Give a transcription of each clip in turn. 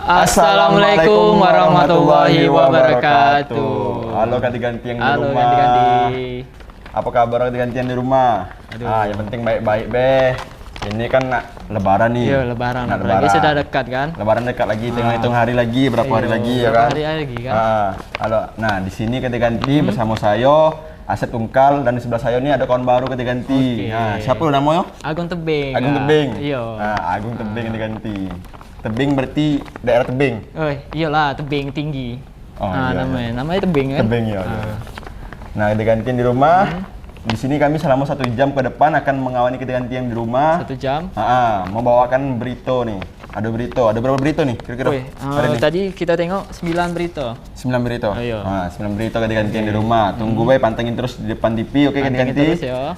Assalamualaikum warahmatullahi wabarakatuh. Halo ganti-ganti yang di Halo rumah. ganti-ganti. Apa kabar ganti-gantian di rumah? Aduh. Yang penting baik-baik be. Ini kan lebaran nih. Iya, lebaran. Nah, Lagi sudah dekat kan? Lebaran dekat lagi, tinggal hitung hari lagi, berapa hari lagi ya berapa kan? hari lagi kan? Halo. Nah, di sini ganti-ganti bersama saya Asep Tungkal, dan di sebelah saya ini ada kawan baru ganti-ganti. Nah, siapa lu namanya? Agung Tebing. Agung Tebing. Iya. Nah, Agung Tebing ganti-ganti. Tebing berarti daerah Tebing. Oh, iyalah Tebing tinggi. Oh, iya, namanya Tebing kan? Tebing ya. Nah, ganti-gantian di rumah. Di sini kami selama 1 jam ke depan akan mengawani ganti-gantian di rumah. 1 jam. Membawakan berita nih. Ada berita. Ada berapa berita nih kira-kira? Tadi kita tengok 9 berita. 9 berita. Oh, iya. 9 berita ganti-gantian di rumah. Tunggu baik, pantengin terus di depan TV. Oke, Pantengin ganti-ganti. terus ya.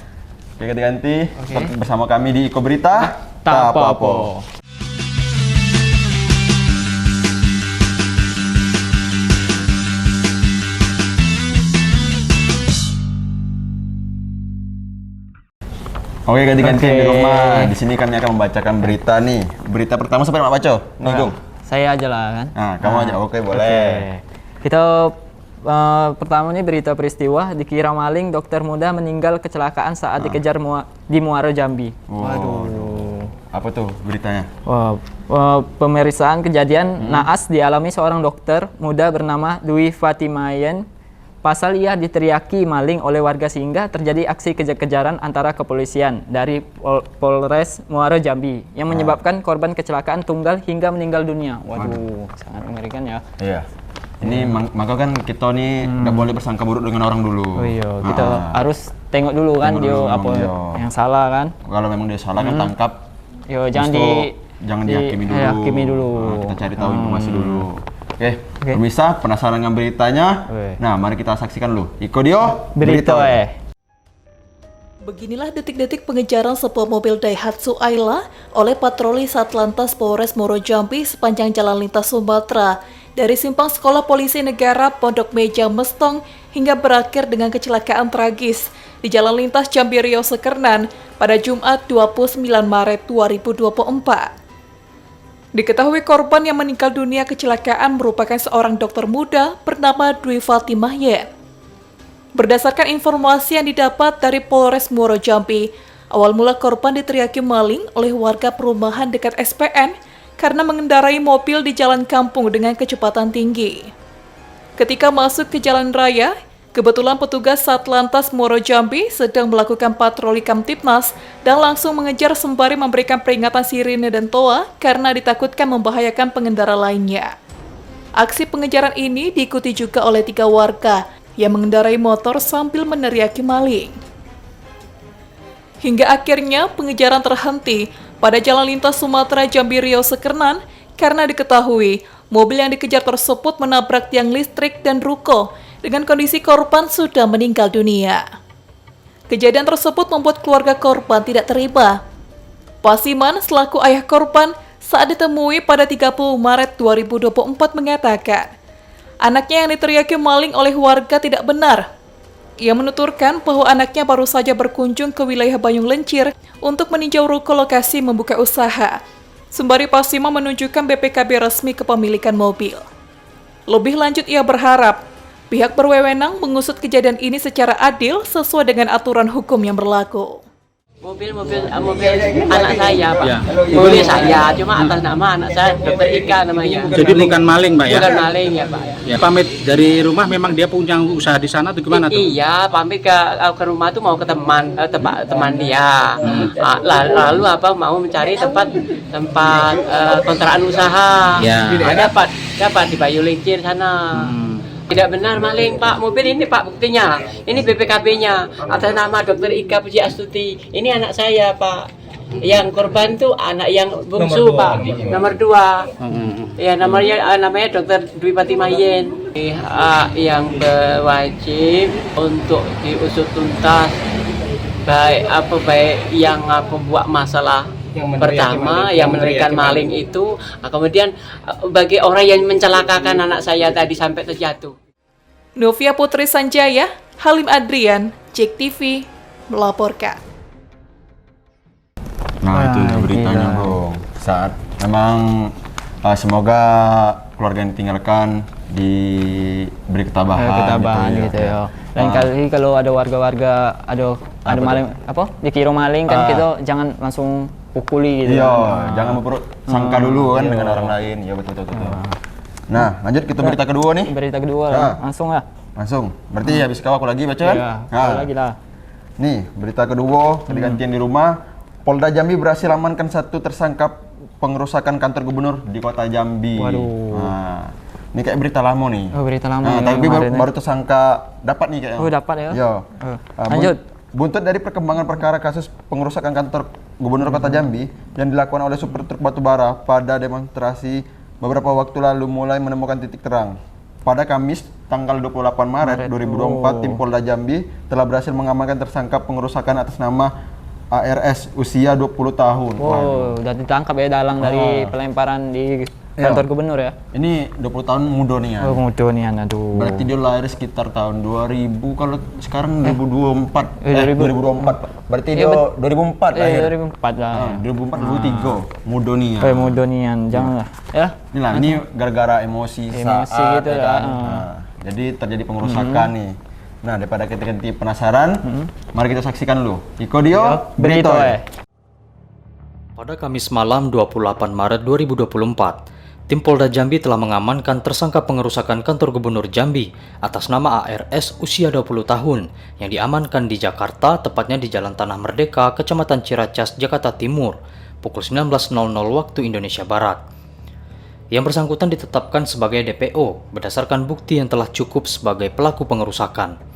Oke, ganti-ganti. Oke. Tetap bersama kami di Iko Berita. Tak apa-apa. Oke, ganti-gantian di Oke. rumah. Di sini kami akan membacakan berita nih. Berita pertama siapa yang mau baca? Nih, Gung. Saya aja lah kan. Nah, kamu aja. Oke, boleh. Kita pertama ini berita peristiwa dikira maling, dokter muda meninggal kecelakaan saat dikejar di Muara Jambi. Waduh. Apa tuh beritanya? Pemeriksaan kejadian naas dialami seorang dokter muda bernama Dwi Fatimayen. Pasal ia diteriaki maling oleh warga sehingga terjadi aksi kejar-kejaran antara kepolisian dari Polres Muara Jambi yang menyebabkan korban kecelakaan tunggal hingga meninggal dunia. Waduh, sangat mengerikan ya. Iya. Ini maka kan kita nih nggak boleh bersangka buruk dengan orang dulu. Oh iya, kita harus tengok dulu kan dia apa yang salah kan. Kalau memang dia salah kan tangkap. Yo, jangan dihakimi dulu. Hakimi dulu. Kita cari tahu informasi dulu. Oke, pemirsa penasaran dengan beritanya? Nah, mari kita saksikan dulu. Iko Dio, Berita Beginilah detik-detik pengejaran sebuah mobil Daihatsu Ayla oleh patroli Satlantas Polres Muaro Jambi sepanjang jalan lintas Sumatera dari simpang sekolah polisi negara Pondok Meja Mestong hingga berakhir dengan kecelakaan tragis di jalan lintas Jambi Riau Sekernan pada Jumat 29 Maret 2024. Diketahui korban yang meninggal dunia kecelakaan merupakan seorang dokter muda bernama Dwi Fatimahyen. Berdasarkan informasi yang didapat dari Polres Muaro Jambi, awal mula korban diteriaki maling oleh warga perumahan dekat SPN karena mengendarai mobil di jalan kampung dengan kecepatan tinggi. Ketika masuk ke jalan raya, kebetulan petugas Satlantas Muaro Jambi sedang melakukan patroli Kamtipmas dan langsung mengejar sembari memberikan peringatan sirine dan toa karena ditakutkan membahayakan pengendara lainnya. Aksi pengejaran ini diikuti juga oleh 3 warga yang mengendarai motor sambil meneriaki maling. Hingga akhirnya pengejaran terhenti pada jalan lintas Sumatera Jambi Riau Sekernan karena diketahui mobil yang dikejar tersebut menabrak tiang listrik dan ruko dengan kondisi korban sudah meninggal dunia. Kejadian tersebut membuat keluarga korban tidak terima. Pasiman selaku ayah korban saat ditemui pada 30 Maret 2024 mengatakan, anaknya yang diteriaki maling oleh warga tidak benar. Ia menuturkan bahwa anaknya baru saja berkunjung ke wilayah Bayung Lencir untuk meninjau ruko lokasi membuka usaha. Sembari Pasiman menunjukkan BPKB resmi kepemilikan mobil. Lebih lanjut ia berharap pihak berwenang mengusut kejadian ini secara adil sesuai dengan aturan hukum yang berlaku. Mobil anak saya, Pak. Ya. Mobil saya, cuma atas nama anak saya, Dr. Ika namanya. Jadi bukan maling, Pak ya? Bukan maling ya, Pak. Ya. Pamit dari rumah memang dia punya usaha di sana atau gimana tuh? Iya, pamit ke rumah tuh mau ke teman dia. Lalu mau mencari tempat kontrakan usaha. Ya. Dapat di Bayu Lincir sana. Tidak benar maling, Pak. Mobil ini, Pak, buktinya. Ini BPKB-nya atas nama Dr. Ika Puji Astuti. Ini anak saya, Pak. Yang korban tuh anak yang bungsu, Pak. Nomor 2. Ya, namanya Dr. Dwi Fatimahyen. Yang berwajib untuk diusut tuntas baik yang membuat masalah pertama yang menerikan maling itu, kemudian bagi orang yang mencelakakan anak saya tadi sampai terjatuh. Novia Putri Sanjaya, Halim Adrian, JEK TV melaporkan. Nah, itu beritanya, Bung. Saat memang semoga keluarga yang ditinggalkan diberi ketabahan, gitu ya. Lain kali kalau ada warga-warga ada maling dikira maling kan kita jangan langsung pukuli gitu. Iya, jangan mempersangka dulu kan dengan orang lain. Ya betul. Nah, lanjut kita berita kedua nih. Berita kedua lah. Langsung lah. Langsung. Berarti habis kau aku lagi baca kan? Iya, kau lagi lah. Nih, berita kedua, gantian di rumah. Polda Jambi berhasil amankan satu tersangka pengerusakan kantor gubernur di kota Jambi. Waduh. Nah, ini kayak berita lama nih. Oh, berita lama. Nah, ya, tapi kemarin ya. baru tersangka dapat nih kayaknya. Oh, dapat ya? Iya. Lanjut. Buntut dari perkembangan perkara kasus pengerusakan kantor gubernur kota Jambi yang dilakukan oleh supir truk batubara pada demonstrasi beberapa waktu lalu mulai menemukan titik terang. Pada Kamis, tanggal 28 Maret 2024, tim Polda Jambi telah berhasil mengamankan tersangka pengerusakan atas nama ARS usia 20 tahun. Oh, udah ditangkap ya dalang dari pelemparan di kantor gubernur ya? Ini 20 tahun muda nih ya. Oh, muda nih, aduh. Berarti dia lahir sekitar tahun 2000, kalau sekarang 2024. 2024. Berarti Iya, dia 2004 lahir. 2004 lah. 2004, 2003. Muda nih ya. Muda nih, jangan lah. Ya. Inilah, ini gara-gara emosi saat gitu ya lah. kan. Nah, jadi terjadi pengerusakan nih. Nah, daripada kita penasaran, mari kita saksikan dulu. Iko Dio, Berito ya. Pada Kamis malam 28 Maret 2024, tim Polda Jambi telah mengamankan tersangka pengerusakan kantor gubernur Jambi atas nama ARS usia 20 tahun yang diamankan di Jakarta, tepatnya di Jalan Tanah Merdeka, Kecamatan Ciracas, Jakarta Timur, pukul 19.00 waktu Indonesia Barat. Yang bersangkutan ditetapkan sebagai DPO berdasarkan bukti yang telah cukup sebagai pelaku pengerusakan.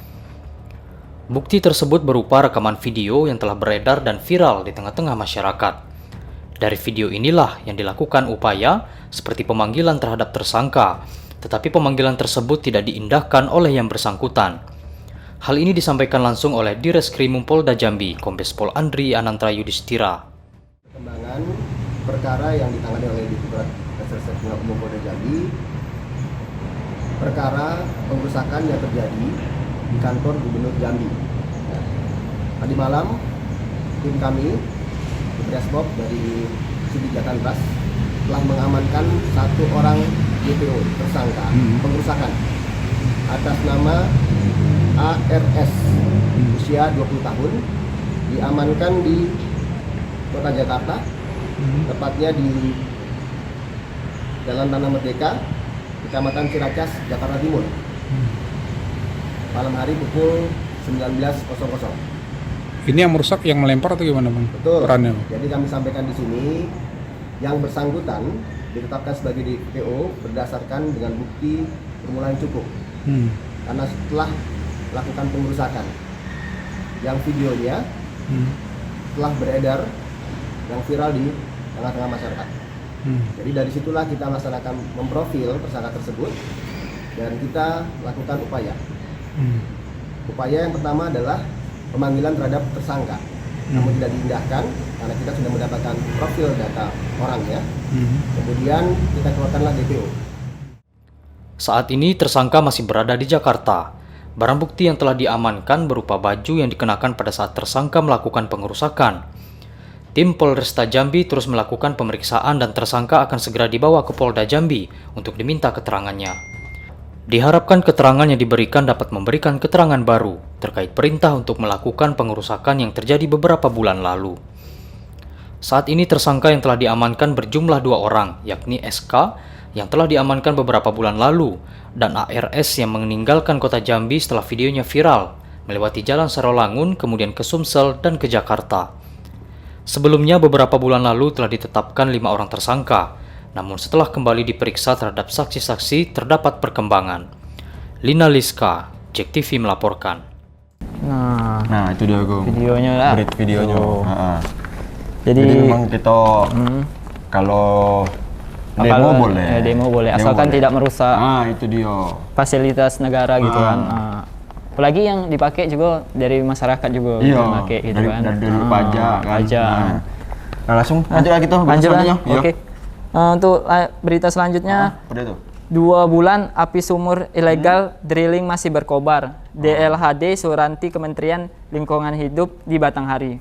Bukti tersebut berupa rekaman video yang telah beredar dan viral di tengah-tengah masyarakat. Dari video inilah yang dilakukan upaya seperti pemanggilan terhadap tersangka, tetapi pemanggilan tersebut tidak diindahkan oleh yang bersangkutan. Hal ini disampaikan langsung oleh Direskrimum Polda Jambi, Kombes Pol Andri Anantra Yudhistira. Perkembangan perkara yang ditangani oleh Direktorat Reserse Kriminal Umum Polda Jambi, perkara pengerusakan yang terjadi di kantor Gubernur Jambi. Nah, tadi malam tim kami di Presmob dari Sudi Jakarta telah mengamankan satu orang DPO tersangka pengerusakan atas nama ARS usia 20 tahun, diamankan di Kota Jakarta, tepatnya di Jalan Tanah Merdeka, Kecamatan Ciracas, Jakarta Timur. Malam hari pukul 19.00. Ini yang merusak, yang melempar atau gimana, Bang? Betul. Perannya. Jadi kami sampaikan di sini, yang bersangkutan ditetapkan sebagai DPO berdasarkan dengan bukti permulaan cukup. Karena setelah melakukan pengerusakan, yang videonya telah beredar, yang viral di tengah-tengah masyarakat. Jadi dari situlah kita melaksanakan memprofil tersangka tersebut dan kita lakukan upaya. Upaya yang pertama adalah pemanggilan terhadap tersangka, namun tidak diindahkan karena kita sudah mendapatkan profil data orangnya. Kemudian kita keluarkanlah DPO. Saat ini tersangka masih berada di Jakarta. Barang bukti yang telah diamankan berupa baju yang dikenakan pada saat tersangka melakukan pengerusakan. Tim Polresta Jambi terus melakukan pemeriksaan dan tersangka akan segera dibawa ke Polda Jambi untuk diminta keterangannya. Diharapkan keterangan yang diberikan dapat memberikan keterangan baru terkait perintah untuk melakukan pengerusakan yang terjadi beberapa bulan lalu. Saat ini tersangka yang telah diamankan berjumlah 2 orang, yakni SK yang telah diamankan beberapa bulan lalu dan ARS yang meninggalkan kota Jambi setelah videonya viral, melewati jalan Sarolangun kemudian ke Sumsel dan ke Jakarta. Sebelumnya beberapa bulan lalu telah ditetapkan 5 orang tersangka, namun setelah kembali diperiksa terhadap saksi-saksi terdapat perkembangan. Lina Liska, JEK TV melaporkan. Nah, itu dia Gung. Videonya lah. Videonya. Oh. Jadi memang kita kalau demo boleh. Demo boleh, asalkan tidak merusak itu dia. fasilitas negara gitu kan. Apalagi yang dipakai juga dari masyarakat juga dipakai gitu kan. Dari pajak kan. Pajak. Nah, langsung lanjut lagi tuh. Lanjut lah. Oke. Untuk berita selanjutnya, Udah tuh. 2 bulan api sumur ilegal drilling masih berkobar. DLHD Suranti Kementerian Lingkungan Hidup di Batanghari.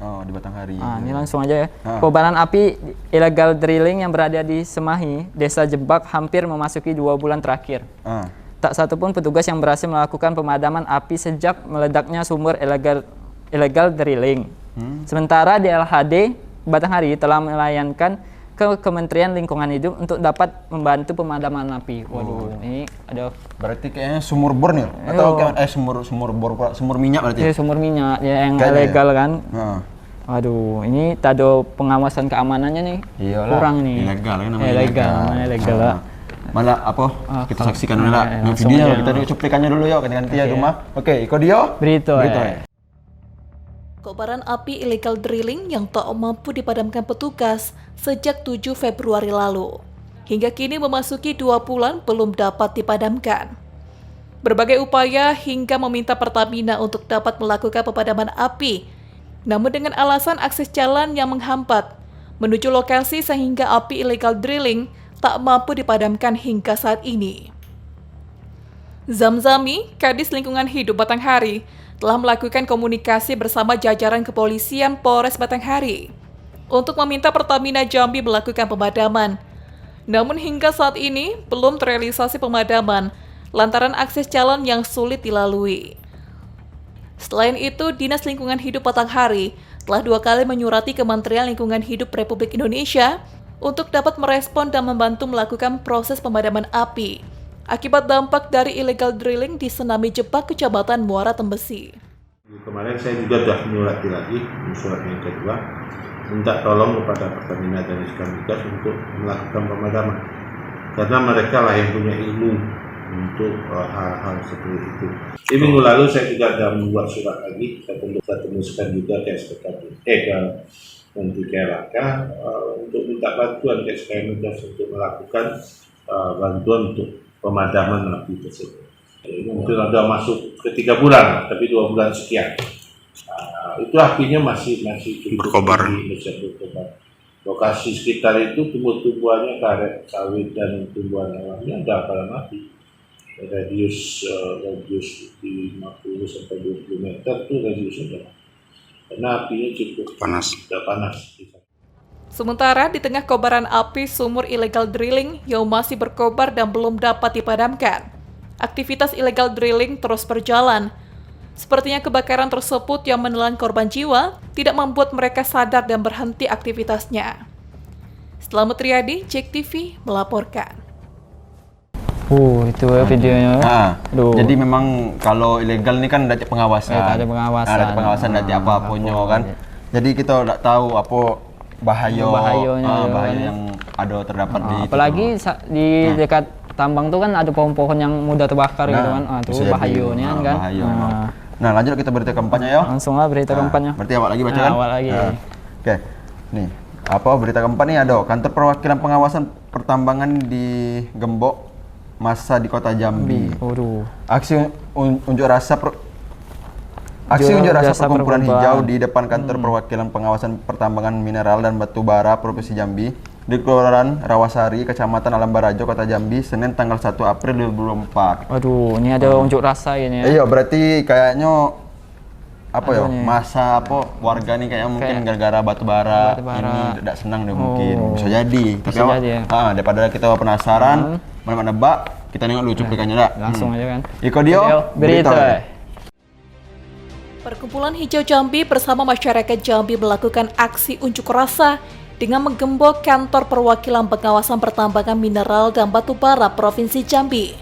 Oh, di Batanghari. Nah, ini langsung aja ya. Ah. Kobaran api illegal drilling yang berada di Semahi, Desa Jebak hampir memasuki 2 bulan terakhir. Ah. Tak satupun petugas yang berhasil melakukan pemadaman api sejak meledaknya sumur illegal drilling. Sementara DLHD Batanghari telah melayangkan ke Kementerian Lingkungan Hidup untuk dapat membantu pemadaman api. Waduh, ini ada Berarti kayaknya sumur bor nih, atau kayak sumur bor pula, sumur minyak berarti. sumur minyak ya, yang Kayaknya ilegal kan. Heeh. Waduh, ini tak ada pengawasan keamanannya nih. Iyalah, Kurang nih. ilegal kan namanya. Ilegal, namanya ilegal lah. Malah apa? Kita saksikan dulu lah. langsung Videonya aja. kita cuplikannya dulu yuk, ganti-ganti ya rumah. Oke, Iko Dio. Berito. Kobaran api illegal drilling yang tak mampu dipadamkan petugas sejak 7 Februari lalu. Hingga kini memasuki 2 bulan belum dapat dipadamkan. Berbagai upaya hingga meminta Pertamina untuk dapat melakukan pemadaman api, namun dengan alasan akses jalan yang menghambat menuju lokasi sehingga api illegal drilling tak mampu dipadamkan hingga saat ini. Zamzami, Kadis Lingkungan Hidup Batanghari, telah melakukan komunikasi bersama jajaran kepolisian Polres Batanghari untuk meminta Pertamina Jambi melakukan pemadaman. Namun hingga saat ini belum terrealisasi pemadaman lantaran akses jalan yang sulit dilalui. Selain itu, Dinas Lingkungan Hidup Batanghari telah 2 kali menyurati Kementerian Lingkungan Hidup Republik Indonesia untuk dapat merespon dan membantu melakukan proses pemadaman api akibat dampak dari illegal drilling di Senami Jebak, Kecamatan Muara Tembesi. Kemarin saya juga sudah menyurati lagi, surat yang kedua, minta tolong kepada Pertamina dan Iskamigas untuk melakukan pemadaman. Karena mereka lah yang punya ilmu untuk hal-hal seperti itu. Di minggu lalu saya juga sudah membuat surat lagi, saya temuskan juga ke SPKP, ke Menteri KLHK untuk minta bantuan ke Iskamigas untuk melakukan bantuan untuk pemadaman api tersebut. Ini mungkin ada masuk ke 3 bulan, tapi 2 bulan sekian. Itu apinya masih cukup berkobar. Lokasi sekitar itu tumbuh-tumbuhannya karet sawit dan tumbuhan alamnya ada pada mati. Radius di 50 sampai 20 meter itu radiusnya. Karena apinya cukup panas. Sementara di tengah kobaran api sumur illegal drilling yang masih berkobar dan belum dapat dipadamkan, aktivitas illegal drilling terus berjalan. Sepertinya kebakaran tersebut yang menelan korban jiwa tidak membuat mereka sadar dan berhenti aktivitasnya. Selamat Riyadi, JEK TV melaporkan. Itu ya videonya. Jadi memang kalau ilegal ini kan ada pengawasan. Ada pengawasan. Ada pengawasan dari apa punya kan. Jadi kita tidak tahu apa bahaya yang ada terdapat di apalagi di dekat tambang tuh kan ada pohon-pohon yang mudah terbakar gitu kan. Itu bahayanya kan. Nah, lanjut kita berita keempatnya ya. Langsung lah berita keempatnya. Berarti awal lagi baca kan? Awal lagi. Oke. Nih, apa berita keempat nih ada kantor perwakilan pengawasan pertambangan di Gembok masa di Kota Jambi. Aksi unjuk rasa perkumpulan hijau di depan kantor perwakilan pengawasan pertambangan mineral dan batu bara Provinsi Jambi di Kelurahan Rawasari, Kecamatan Alam Barajo, Kota Jambi, Senin tanggal 1 April 2024. Ini ada unjuk rasa ini ya. Iya, berarti kayaknya masa warga nih kayaknya mungkin gara-gara batu bara ini tidak senang deh mungkin. Bisa jadi. Tapi daripada kita penasaran, mana nebak, kita nengok dulu cuplikannya dah. Langsung aja kan. Iko Dio, berita. Perkumpulan Hijau Jambi bersama masyarakat Jambi melakukan aksi unjuk rasa dengan menggembok kantor perwakilan pengawasan pertambangan mineral dan batu bara Provinsi Jambi.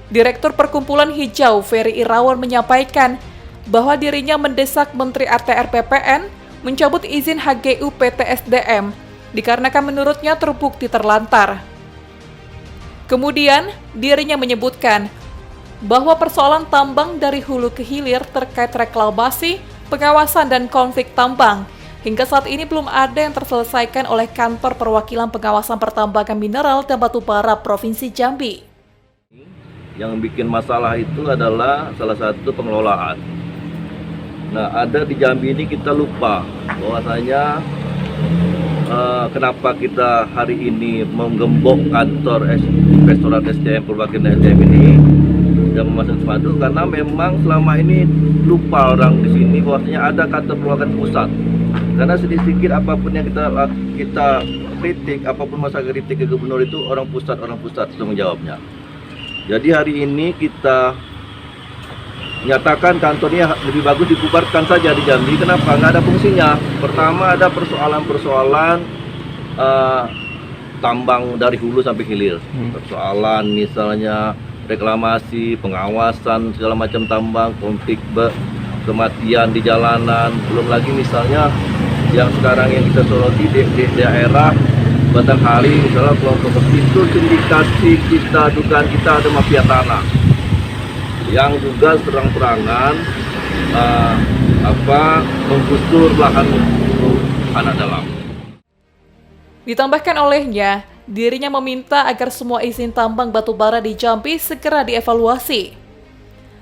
Direktur Perkumpulan Hijau Ferry Irawan menyampaikan bahwa dirinya mendesak Menteri ATR PPN mencabut izin HGU PT SDM dikarenakan menurutnya terbukti terlantar. Kemudian dirinya menyebutkan bahwa persoalan tambang dari hulu ke hilir terkait reklamasi, pengawasan dan konflik tambang hingga saat ini belum ada yang terselesaikan oleh kantor perwakilan pengawasan pertambangan mineral dan batu bara Provinsi Jambi. Yang bikin masalah itu adalah salah satu pengelolaan. Nah, ada di Jambi ini kita lupa bahwasanya kenapa kita hari ini menggembok kantor Inspektorat SDM perwakilan SDM ini. yang memasang spanduk karena memang selama ini lupa orang di sini bahwasanya ada kantor perwakilan pusat. Karena sedikit apapun yang kita kritik, apapun masa kritik ke gubernur itu orang pusat tanggung jawabnya. Jadi hari ini kita nyatakan kantornya lebih bagus dibubarkan saja di Jambi. Kenapa? Nggak ada fungsinya. Pertama ada persoalan-persoalan tambang dari hulu sampai hilir. Persoalan misalnya reklamasi, pengawasan segala macam tambang, konflik kematian di jalanan. Belum lagi misalnya yang sekarang yang kita soroti di daerah Batanghari, misalnya kelompok itu sindikasi kita, dugaan kita ada mafia tanah yang juga terang-terangan menggusur lahan anak dalam. Ditambahkan olehnya, dirinya meminta agar semua izin tambang batubara di Jambi segera dievaluasi.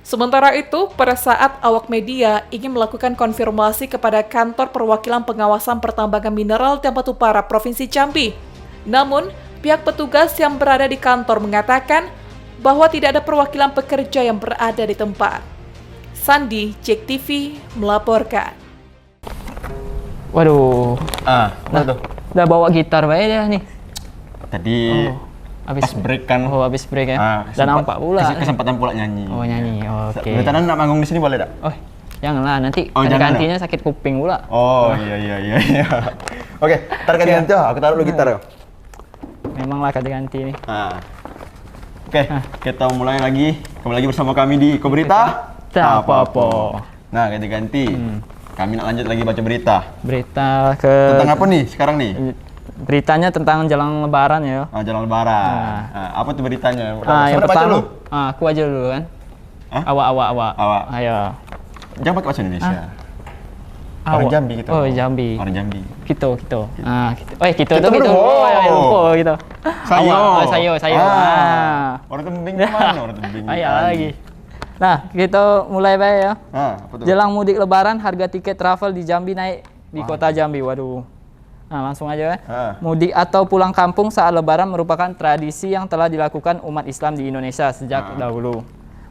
Sementara itu, pada saat awak media ingin melakukan konfirmasi kepada Kantor Perwakilan Pengawasan Pertambangan Mineral dan Batubara Provinsi Jambi, namun pihak petugas yang berada di kantor mengatakan bahwa tidak ada perwakilan pekerja yang berada di tempat. Sandi, JEK TV, melaporkan. Waduh, Mana tuh? udah bawa gitar baik dia nih. Tadi Habis pas break kan. habis break ya. Dan nampak pula. Kesempatan pula nyanyi. Oh, nyanyi. Oke. Berarti nak manggung di sini boleh tak? Oh, janganlah nanti Oh, ada jangan, gantinya sakit kuping pula. Oh, iya. Oke, ntar ganti aku taruh dulu gitar ya. Memanglah ganti nih. Oke, kita mulai lagi. Kembali lagi bersama kami di Iko Berita. Tak apa-apa. Nah, ganti-ganti. Kami nak lanjut lagi baca berita. Berita ke Tentang apa nih sekarang nih? beritanya tentang jalan lebaran ya. Jalan Lebaran. Apa tuh beritanya? Yang Siapa baca pertama, dulu? aku aja dulu kan. Hah? Awak. Awak. Ayo. Jangan pakai bahasa Indonesia. Orang Awak. Jambi gitu. Oh, Jambi. Orang Jambi. Gitu. Gitu. Gitu Kita tuh gitu. berdua. Oh, ya, lupa gitu. Sayo. Awak. Sayo. Orang Tembing mana? Orang Tembing. Ayo lagi. Nah, kita mulai baik ya. Apa tuh? Jelang mudik lebaran, harga tiket travel di Jambi naik di kota Jambi. Waduh. Nah, langsung aja ya. Mudik atau pulang kampung saat lebaran merupakan tradisi yang telah dilakukan umat Islam di Indonesia sejak dahulu.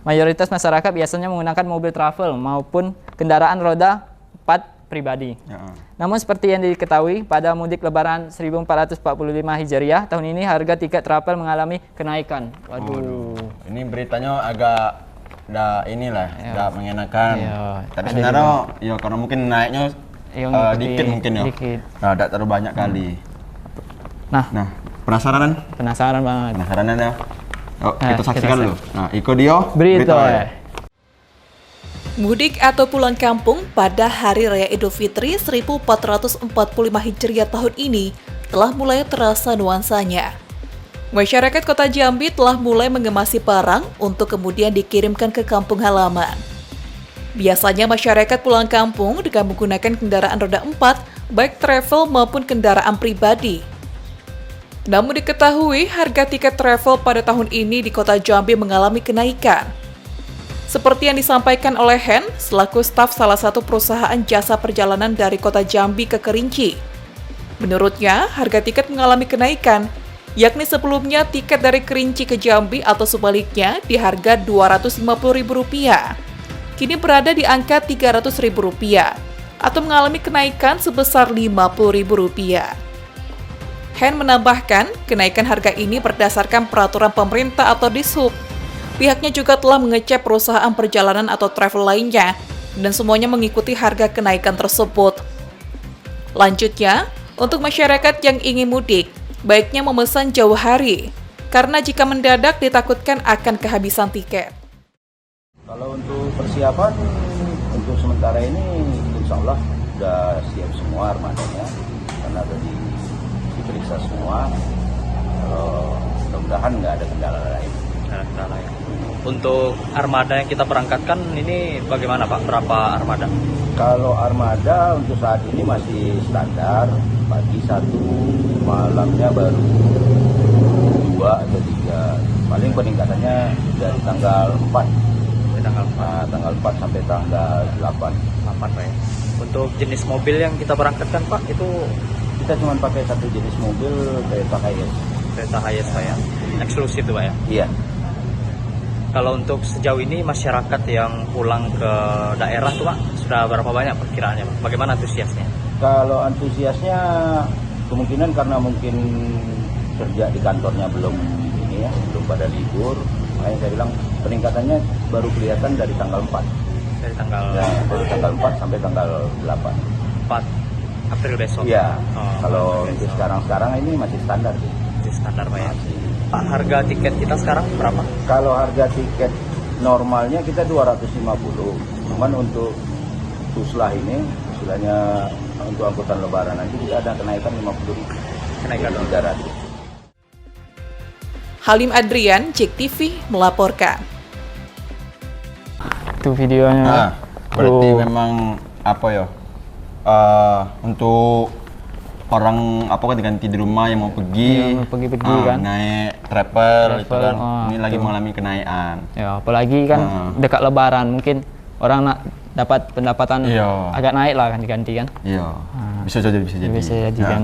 Mayoritas masyarakat biasanya menggunakan mobil travel maupun kendaraan roda 4 pribadi. Namun seperti yang diketahui, pada mudik lebaran 1445 Hijriah tahun ini harga tiket travel mengalami kenaikan. Waduh. Ini beritanya agak nggak mengenakan. Tapi ada sebenarnya ya karena mungkin naiknya dikit mungkin ya. Dikit. Nah, tidak terlalu banyak kali. Nah, penasaran banget. Penasaran ya? Yuk, Nah, kita saksikan kita dulu. Nah, Iko Dio, Berita. Mudik atau pulang kampung pada Hari Raya Idul Fitri 1445 Hijriah tahun ini telah mulai terasa nuansanya. Masyarakat Kota Jambi telah mulai mengemasi barang untuk kemudian dikirimkan ke kampung halaman. Biasanya masyarakat pulang kampung dengan menggunakan kendaraan roda 4, baik travel maupun kendaraan pribadi. Namun diketahui harga tiket travel pada tahun ini di Kota Jambi mengalami kenaikan. Seperti yang disampaikan oleh Hen, selaku staf salah satu perusahaan jasa perjalanan dari Kota Jambi ke Kerinci. Menurutnya, harga tiket mengalami kenaikan, yakni sebelumnya tiket dari Kerinci ke Jambi atau sebaliknya di harga Rp250.000. Kini berada di angka Rp300.000 atau mengalami kenaikan sebesar Rp50.000. Hen menambahkan, kenaikan harga ini berdasarkan peraturan pemerintah atau Dishub. Pihaknya juga telah mengecek perusahaan perjalanan atau travel lainnya, dan semuanya mengikuti harga kenaikan tersebut. Lanjutnya, untuk masyarakat yang ingin mudik, baiknya memesan jauh hari, karena jika mendadak ditakutkan akan kehabisan tiket. Kalau untuk persiapan, untuk sementara ini insya Allah sudah siap semua armadanya, karena sudah diperiksa semua. Mudah-mudahan nggak ada kendala lain. Untuk armada yang kita berangkatkan ini bagaimana Pak? Berapa armada? Kalau armada untuk saat ini masih standar, pagi 1, malamnya baru 2 atau 3. Paling peningkatannya dari tanggal 4. Tanggal 4 sampai tanggal 8. 8 Pak ya. Untuk jenis mobil yang kita berangkatkan Pak, itu kita cuma pakai satu jenis mobil, Toyota Hiace. Toyota Hiace Pak ya. Eksklusif tuh Pak ya? Iya. Kalau untuk sejauh ini masyarakat yang pulang ke daerah tuh Pak, sudah berapa banyak perkiraannya Pak? Bagaimana antusiasnya? Kalau antusiasnya kemungkinan karena mungkin kerja di kantornya belum ini ya, belum pada libur. Makanya saya bilang peningkatannya baru kelihatan dari tanggal 4. Dari tanggal Ya, dari tanggal 4 sampai tanggal 8. 4 April besok? Iya, Oh, kalau besok. untuk sekarang ini masih standar sih. Masih standar Pak ya? Pak, harga tiket kita sekarang berapa? Kalau harga tiket normalnya kita 250, cuman untuk Tuslah ini, istilahnya untuk angkutan lebaran nanti kita ada kenaikan 50.000. Kenaikan 300. Halim Adrian, JEK TV melaporkan. Itu videonya. Nah, berarti Oh. memang apa ya? Untuk orang apa kan ganti di rumah yang mau pergi, Iya, mau pergi-pergi kan. naik travel itu Travel, kan, ini lagi betul. mengalami kenaikan. Ya, apalagi kan dekat Lebaran, mungkin orang nak dapat pendapatan Iya. agak naik lah ganti-ganti kan. Iya, bisa jadi. Bisa jadi Nah, kan.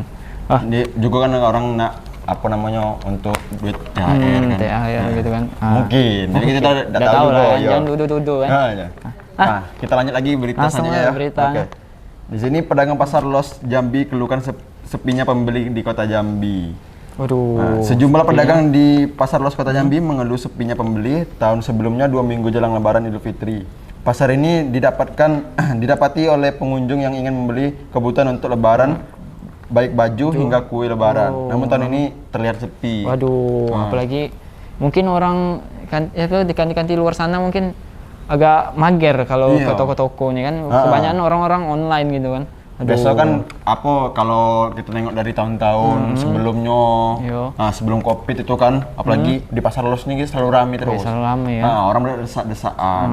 Ah. Juga kan orang nak apa namanya untuk duit THR kan. THR gitu kan. Mungkin. Jadi kita Mungkin. tidak Nggak tahu lah, juga. kan, jangan duduk-duduk kan. Ya. Nah, kita lanjut lagi berita Langsung selanjutnya aja ya. beritanya. Oke. Di sini pedagang pasar Los Jambi keluhkan sepinya pembeli di kota Jambi. Waduh. Nah, sejumlah pedagang di pasar Los kota Jambi mengeluh sepinya pembeli tahun sebelumnya 2 minggu jelang Lebaran Idul Fitri. Pasar ini didapati oleh pengunjung yang ingin membeli kebutuhan untuk Lebaran, baik baju hingga kue Lebaran. Namun tahun ini terlihat sepi. Waduh, apalagi mungkin orang kan itu di kanti-kanti luar sana mungkin agak mager kalau Iya. ke toko-tokonya kan. Kebanyakan orang-orang online gitu kan. Aduh. Biasa kan apa kalau kita nengok dari tahun-tahun sebelumnya, Iya. nah sebelum Covid itu kan, apalagi di pasar Los ini selalu ramai terus. Selalu rame ya. Nah, orang berdesak-desakan.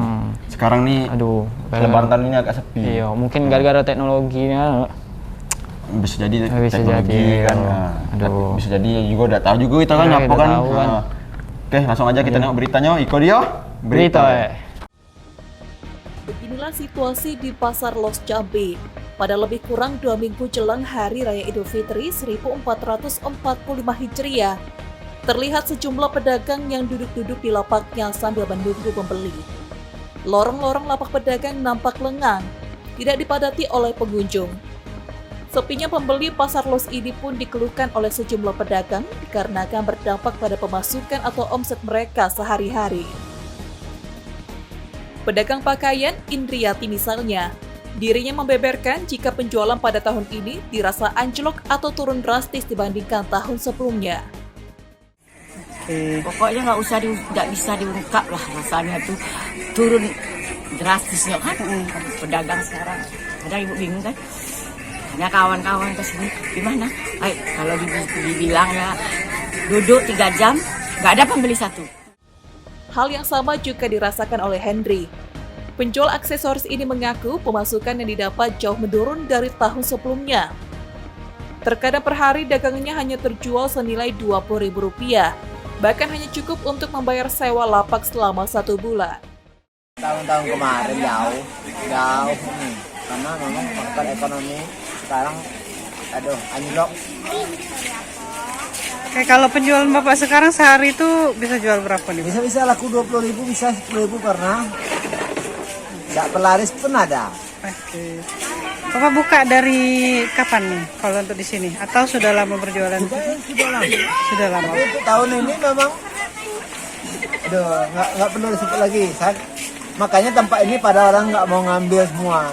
Sekarang nih Aduh, Lebaran tahun ini agak sepi. Iya, mungkin gara-gara teknologinya. Bisa jadi Bisa teknologi jadi, kan. aduh. Nah, Aduh. bisa jadi juga udah tahu juga kita kan Iya, apa udah kan. tahu kan. Nah, oke, langsung aja kita nengok beritanya. Iko dia. Berita. Beginilah situasi di Pasar Los Jambi. Pada lebih kurang 2 minggu jelang Hari Raya Idul Fitri 1445 Hijriah, terlihat sejumlah pedagang yang duduk-duduk di lapaknya sambil menunggu pembeli. Lorong-lorong lapak pedagang nampak lengang, tidak dipadati oleh pengunjung. Sepinya pembeli Pasar Los ini pun dikeluhkan oleh sejumlah pedagang dikarenakan berdampak pada pemasukan atau omset mereka sehari-hari. Pedagang pakaian Indriati misalnya, dirinya membeberkan jika penjualan pada tahun ini dirasa anjlok atau turun drastis dibandingkan tahun sebelumnya. Pokoknya nggak bisa diungkap lah rasanya tuh turun drastisnya kan pedagang sekarang. Ada ibu bingung kan? Hanya kawan-kawan kesini gimana? Kalau dibilang ya duduk 3 jam nggak ada pembeli satu. Hal yang sama juga dirasakan oleh Henry. Penjual aksesoris ini mengaku pemasukan yang didapat jauh menurun dari tahun sebelumnya. Terkadang per hari dagangannya hanya terjual senilai Rp20.000, bahkan hanya cukup untuk membayar sewa lapak selama 1 bulan. Tahun-tahun kemarin jauh nih, karena memang faktor ekonomi sekarang anjlok. Oke, kalau penjualan Bapak sekarang sehari itu bisa jual berapa nih? Bisa laku 20.000, bisa 10.000 karena nggak pelaris pun ada. Oke. Bapak buka dari kapan nih kalau untuk di sini? Atau sudah lama berjualan? Sudah lama. Sudah lama. Tapi untuk tahun ini memang, nggak perlu disebut lagi. Makanya tempat ini pada orang nggak mau ngambil semua.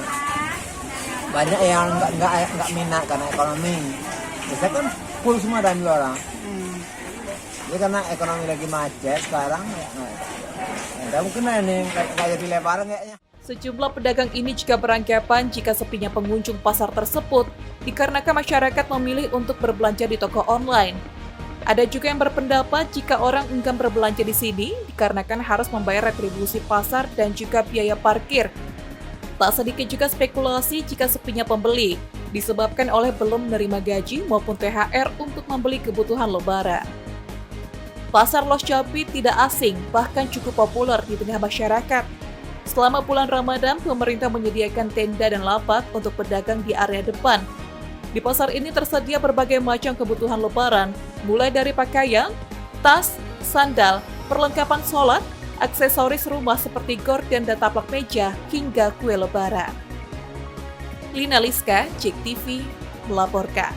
Banyak yang nggak minat karena ekonomi. Biasanya kan full semua diambil orang. Jadi karena ekonomi lagi macet sekarang, ya mungkin ini kayak jadi lebaran kayaknya. Sejumlah pedagang ini juga beranggapan jika sepinya pengunjung pasar tersebut dikarenakan masyarakat memilih untuk berbelanja di toko online. Ada juga yang berpendapat jika orang enggan berbelanja di sini dikarenakan harus membayar retribusi pasar dan juga biaya parkir. Tak sedikit juga spekulasi jika sepinya pembeli disebabkan oleh belum menerima gaji maupun THR untuk membeli kebutuhan lebaran. Pasar Los Jambi tidak asing, bahkan cukup populer di tengah masyarakat. Selama bulan Ramadan, pemerintah menyediakan tenda dan lapak untuk pedagang di area depan. Di pasar ini tersedia berbagai macam kebutuhan lebaran, mulai dari pakaian, tas, sandal, perlengkapan sholat, aksesoris rumah seperti gorden dan taplak meja, hingga kue lebaran. Lina Liska, JEK TV, melaporkan.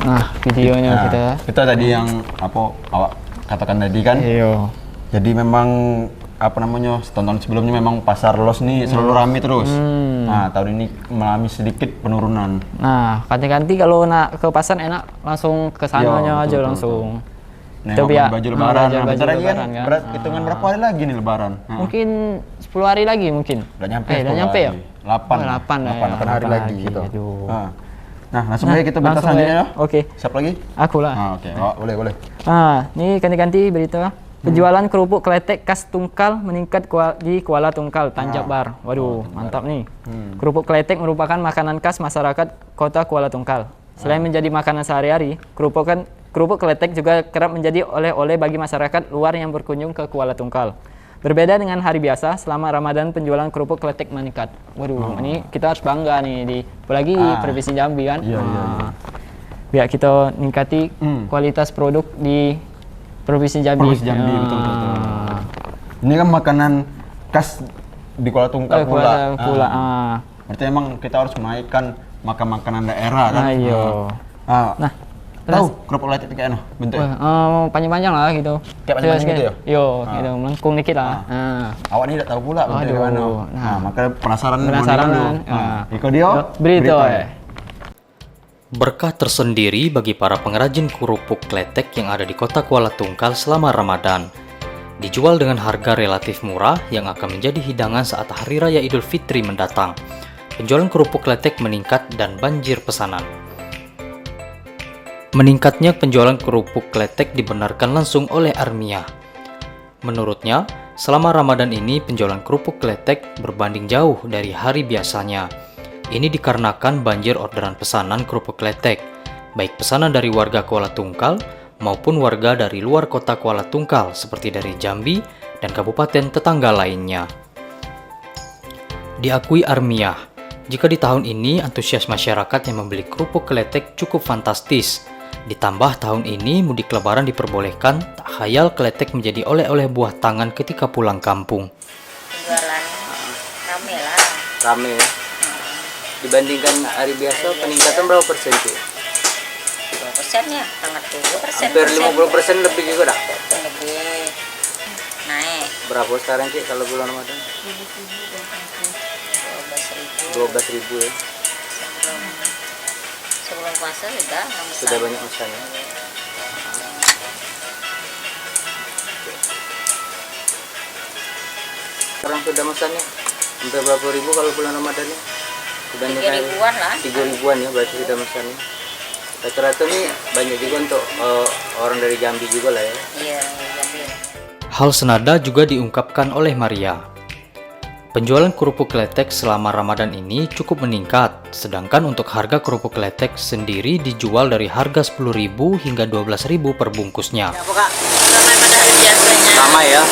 Nah, videonya kita tadi yang awak katakan tadi kan. Iya. Jadi memang tahun sebelumnya memang pasar los nih selalu ramai terus. Nah, tahun ini mengalami sedikit penurunan. Nah, ganti-ganti kalau nak ke pasar enak langsung ke sananya aja langsung. Nah, baju lebaran. Bentar lagi kan, hitungan Nah. berapa hari lagi nih lebaran? Mungkin 10 hari lagi mungkin. Udah nyampe. Udah nyampe ya? 8 hari lagi gitu. Aduh. Nah, langsung aja kita berita selanjutnya ya. Oke. Siapa lagi? Aku lah. Oke. Boleh. Ini ganti-ganti berita. Penjualan kerupuk kletek khas Tungkal meningkat di Kuala Tungkal, Tanjab-Bar. Waduh, mantap nih. Kerupuk kletek merupakan makanan khas masyarakat kota Kuala Tungkal. Selain menjadi makanan sehari-hari, kerupuk kletek juga kerap menjadi oleh-oleh bagi masyarakat luar yang berkunjung ke Kuala Tungkal. Berbeda dengan hari biasa, selama Ramadan penjualan kerupuk kletek meningkat. Waduh, ini kita harus bangga nih apalagi di Provinsi Jambi kan. Iya. Biar kita ningkati kualitas produk di Provinsi Jambi. Betul. Ini kan makanan khas di Kuala Tungkal pula. Berarti emang kita harus menaikkan makanan daerah kan. Nah, tahu kerupuk kletek kayak apa bentuknya? Panjang-panjang lah gitu. Kayak panjang gitu ya? Yo, gitu, melengkung dikit lah. Awak ini tidak tahu pula bentuknya mana. Nah, makanya penasaran kan. Iko dia. Berita. Berkah tersendiri bagi para pengrajin kerupuk kletek yang ada di kota Kuala Tungkal selama Ramadan. Dijual dengan harga relatif murah yang akan menjadi hidangan saat Hari Raya Idul Fitri mendatang. Penjualan kerupuk kletek meningkat dan banjir pesanan. Meningkatnya penjualan kerupuk kletek dibenarkan langsung oleh Armia. Menurutnya, selama Ramadan ini penjualan kerupuk kletek berbanding jauh dari hari biasanya. Ini dikarenakan banjir orderan pesanan kerupuk kletek, baik pesanan dari warga Kuala Tungkal maupun warga dari luar kota Kuala Tungkal seperti dari Jambi dan kabupaten tetangga lainnya. Diakui Armia, jika di tahun ini antusias masyarakat yang membeli kerupuk kletek cukup fantastis. Ditambah tahun ini mudik lebaran diperbolehkan, tak khayal kletek menjadi oleh-oleh buah tangan ketika pulang kampung. Jualan rame lah. Rame ya. Dibandingkan hari biasa peningkatan berapa persen sih? 2% ya, sangat 2%. Hampir 50% lebih juga dah. Lebih naik. Berapa sekarang sih kalau bulan Ramadan? 12.000 ya. Sebelum puasa sudah banyak pesannya. Sekarang sudah pesannya hampir berapa ribu kalau bulan Ramadan ya? 3.000-an lah. 3.000-an ya berarti sudah pesannya. Rata-rata nih banyak juga untuk orang dari Jambi juga lah ya. Iya, Jambi. Hal senada juga diungkapkan oleh Maria. Penjualan kerupuk kletek selama Ramadan ini cukup meningkat, sedangkan untuk harga kerupuk kletek sendiri dijual dari harga 10.000 hingga 12.000 per bungkusnya. Apa Kak? Biasanya. Sama ya.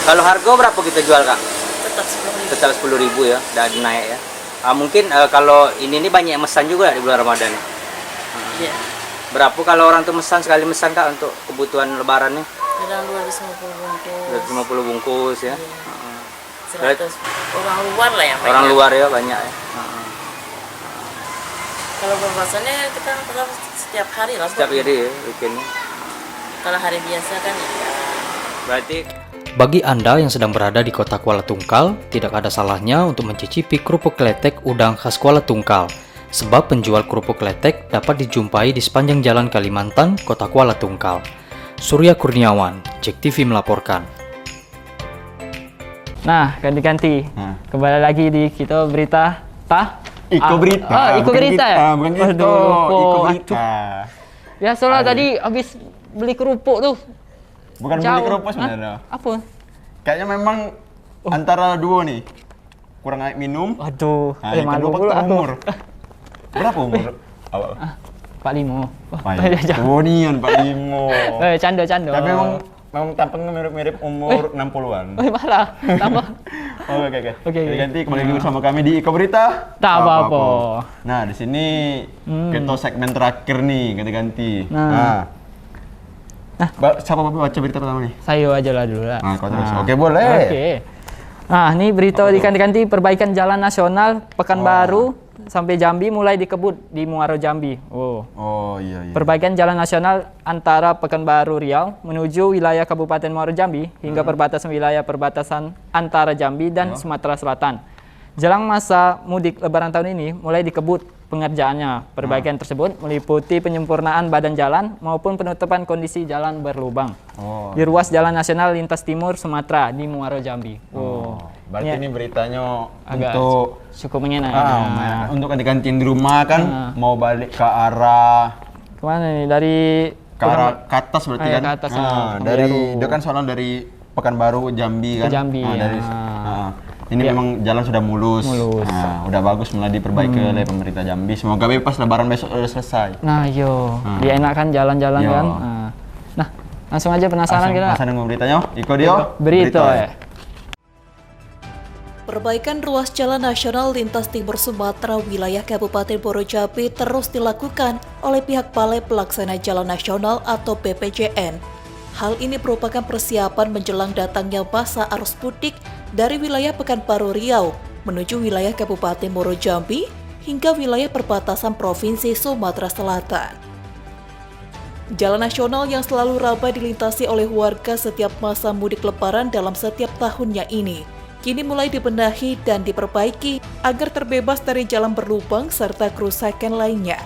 Kalau harga berapa kita jual Kak? Tetap 10.000. Tetap 10.000 ya, dan naik ya. Mungkin kalau ini banyak yang mesan juga di bulan Ramadan. Iya. Berapa kalau orang tuh sekali mesan Kak untuk kebutuhan lebarannya? Kadang 250 bungkus. 250 bungkus ya. 100 orang luar lah yang banyak. Orang luar ya banyak ya. Kalau berpuasanya kita tetap setiap hari lah. Setiap hari ya weekendnya. Kalau hari biasa kan ya. Berarti bagi Anda yang sedang berada di kota Kuala Tungkal, tidak ada salahnya untuk mencicipi kerupuk kletek udang khas Kuala Tungkal. Sebab penjual kerupuk kletek dapat dijumpai di sepanjang Jalan Kalimantan, kota Kuala Tungkal. Surya Kurniawan, JEK TV melaporkan. Nah, ganti-ganti. Kembali lagi di kita berita Iko berita. Iko berita ya? Bukan itu. Aduh, Iko berita. Ya soalnya tadi habis beli kerupuk tuh. Bukan beli kerupuk sebenarnya. Apa? Kayaknya memang antara dua nih. Kurang air minum. Aduh, Yang malu kedua pula aku. umur. Berapa umur awal? 45. Oh nian 45. Canda. Tapi memang tampangnya mirip-mirip umur 60-an. Malah tambah. Oke. Ganti kembali lagi bersama kami di Iko Berita. Tak apa-apa. Nah, di sini kita segmen terakhir nih, ganti-ganti. Nah. Siapa baca berita pertama nih? Saya aja lah dulu lah. Nah, kau terus. Oke, boleh. Oke. Nah, ini berita diganti-ganti perbaikan jalan nasional Pekanbaru sampai Jambi mulai dikebut di Muaro Jambi. Oh iya. Perbaikan jalan nasional antara Pekanbaru Riau menuju wilayah Kabupaten Muaro Jambi hingga perbatasan wilayah perbatasan antara Jambi dan Sumatera Selatan. Jelang masa mudik Lebaran tahun ini mulai dikebut pengerjaannya. Perbaikan tersebut meliputi penyempurnaan badan jalan maupun penutupan kondisi jalan berlubang di ruas jalan nasional lintas timur Sumatera di Muaro Jambi. Berarti ini beritanya agak untuk cukup menyenangkan. Untuk ganti-gantiin di rumah kan mau balik ke arah kemana nih? Dari ke arah ke atas berarti kan? Ke atas, dari dia kan soalnya dari Pekanbaru Jambi kan? Ke Jambi. Ini memang jalan sudah mulus. Nah, udah bagus mulai diperbaiki oleh pemerintah Jambi. Semoga pas Lebaran besok udah selesai. Nah, dia enak kan jalan-jalan kan. Nah, langsung aja penasaran kita. Penasaran dengan beritanya? Iko dia. Berita ya. Perbaikan ruas jalan nasional lintas timur Sumatera wilayah Kabupaten Muaro Jambi terus dilakukan oleh pihak Balai Pelaksana Jalan Nasional atau BPJN. Hal ini merupakan persiapan menjelang datangnya masa arus mudik dari wilayah Pekanbaru Riau menuju wilayah Kabupaten Muaro Jambi hingga wilayah perbatasan Provinsi Sumatera Selatan. Jalan nasional yang selalu ramai dilintasi oleh warga setiap masa mudik Lebaran dalam setiap tahunnya ini kini mulai dibenahi dan diperbaiki agar terbebas dari jalan berlubang serta kerusakan lainnya.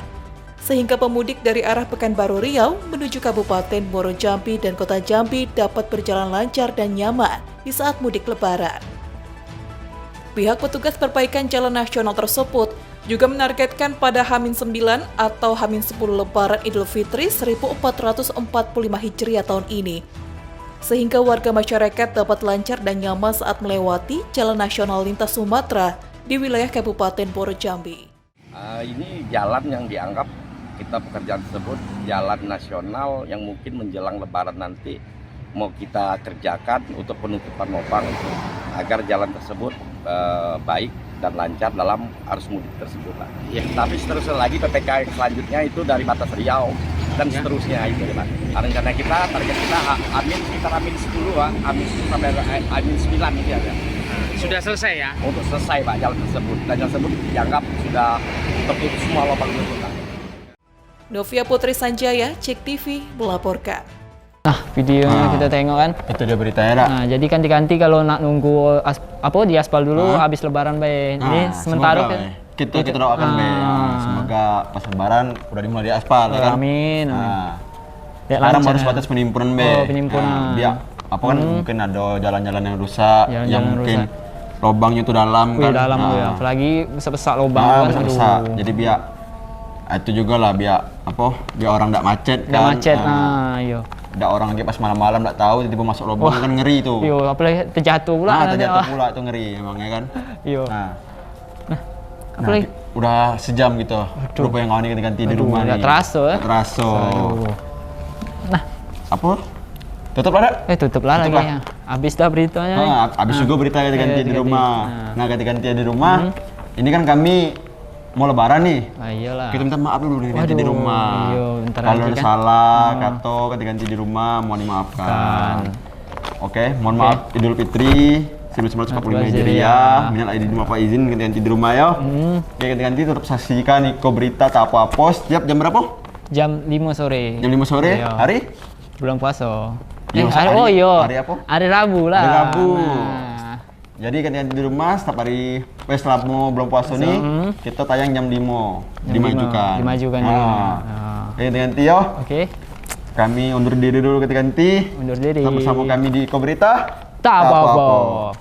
Sehingga pemudik dari arah Pekanbaru Riau menuju Kabupaten Muaro Jambi dan Kota Jambi dapat berjalan lancar dan nyaman di saat mudik Lebaran. Pihak petugas perbaikan jalan nasional tersebut juga menargetkan pada H-9 atau H-10 Lebaran Idul Fitri 1445 Hijriah tahun ini, sehingga warga masyarakat dapat lancar dan nyaman saat melewati jalan nasional lintas Sumatera di wilayah Kabupaten Muaro Jambi. Ini jalan yang dianggap kita pekerjaan tersebut jalan nasional yang mungkin menjelang Lebaran nanti mau kita kerjakan untuk penutupan lubang agar jalan tersebut baik dan lancar dalam arus mudik tersebut. Tapi seterusnya lagi PPKM selanjutnya itu dari batas Riau dan seterusnya itu Pak. Rencana kita, target kita sekitar Amin 10 Pak, Amin 10 sampai Amin 9 ini ada. Sudah selesai ya? Untuk selesai Pak jalan tersebut, dan jalan tersebut dianggap sudah tertutup semua lubang tersebut. Novia Putri Sanjaya, Cek TV melaporkan. Nah, videonya kita tengok kan. Itu dia beritanya, Dak. Nah, jadi ganti-ganti kalau nak nunggu di aspal dulu habis Lebaran bae. Ini sementara kan kita doakan be. Semoga pas Lebaran udah dimulai di aspal ya kan. Amin. Sekarang baru sebatas penimbunan be. Penimbunan. Biar apa kan mungkin ada jalan-jalan yang rusak, yang mungkin lubangnya itu dalam kan. Dalam ya. Apalagi besar-besar lubang kan. Besar. Jadi biar itu juga lah biar orang tidak macet kan. Tidak macet. Iya. Ada orang lagi pas malam-malam nggak tahu tiba-tiba masuk lubang kan ngeri tuh. Iya, apalagi terjatuh pula. Terjatuh pula itu ngeri emangnya kan. Iya. Apalagi udah sejam gitu. Rupa yang kawan ganti di rumah nih. Terasa. Nah, apa? Tutup lah. Tutup lah lagi ya. Habis dah beritanya. Habis juga berita ganti di rumah. Nah, ganti-ganti di rumah. Ini kan kami mau Lebaran nih. Iyalah. Kita minta maaf dulu nih ganti di rumah. Kalau ada salah, ganti-ganti di rumah mohon dimaafkan. Oke, mohon maaf Idul Fitri 1945 Hijriah. Minal aidin wal faizin ganti-ganti di rumah ya. Oke, ganti-ganti tetap saksikan Iko Berita Tapa Pos tiap jam berapa? Jam 5 sore. Jam 5 sore. Hari? Bulan puasa. Hari apa? Hari Rabu lah. Hari Rabu. Jadi ganti-ganti di rumah setiap hari setelah belum puasa nih kita tayang jam 5 dimajukan. Ganti-ganti ya. Oke. Kami undur diri dulu ganti-ganti. Undur diri. Bersama kami di Iko Berita Tapa Pos.